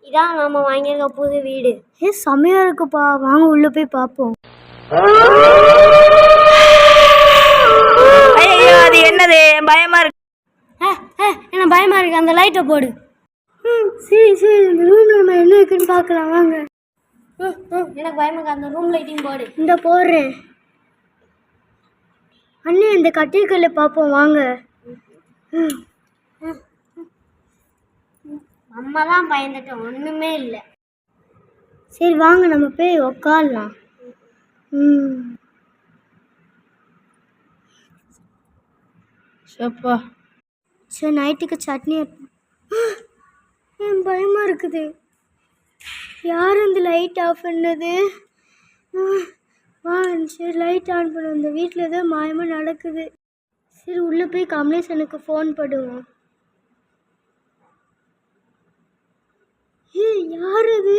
இதான் நாம வாங்கியிருக்க புது வீடு. செம்மையா இருக்குப்பா, வாங்க உள்ள போய் பார்ப்போம். ஐயோ அது என்னது, பயமா இருக்கு. என்ன பயமா இருக்கு, அந்த லைட்டை போடு. சரி சரி, இந்த ரூம்ல நம்ம என்ன இருக்குன்னு பார்க்கலாம் வாங்க. எனக்கு பயமா இருக்கு, அந்த ரூம் லைட்டிங் போடு. இந்த போடுறேன். அண்ணே இந்த கட்டில்கல்ல பார்ப்போம் வாங்க. அம்மா தான் பயந்துட்டோம், ஒன்றுமே இல்லை. சரி வாங்க நம்ம போய் உக்காடலாம். சப்பா சரி நைட்டுக்கு சட்னி. என் பயமாக இருக்குது. யார் இந்த லைட் ஆஃப் பண்ணது? சரி லைட் ஆன் பண்ணுவோம். இந்த வீட்டில் ஏதோ மாயமாக நடக்குது. சரி உள்ளே போய் கமலேசனுக்கு ஃபோன் பண்ணுவோம். யார் அது?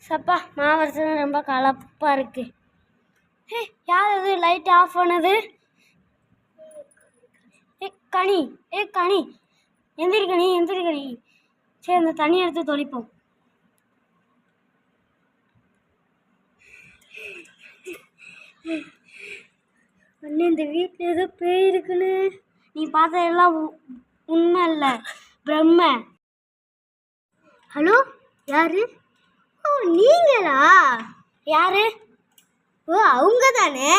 சப்பா மாவரசு ரொம்ப கலப்பாக இருக்கு. யார் அது லைட் ஆஃப் பண்ணது? கனி கனி எந்திரிக்கணி. சரி அந்த தண்ணி எடுத்து தொளிப்போம். அண்ணே இந்த வீட்டில் ஏதோ பேய் இருக்குன்னு. நீ பார்த்ததெல்லாம் உண்மை இல்லை, பிரம்ம. ஹலோ யாரு? ஓ நீங்களா? யாரு? ஓ அவங்க தானே.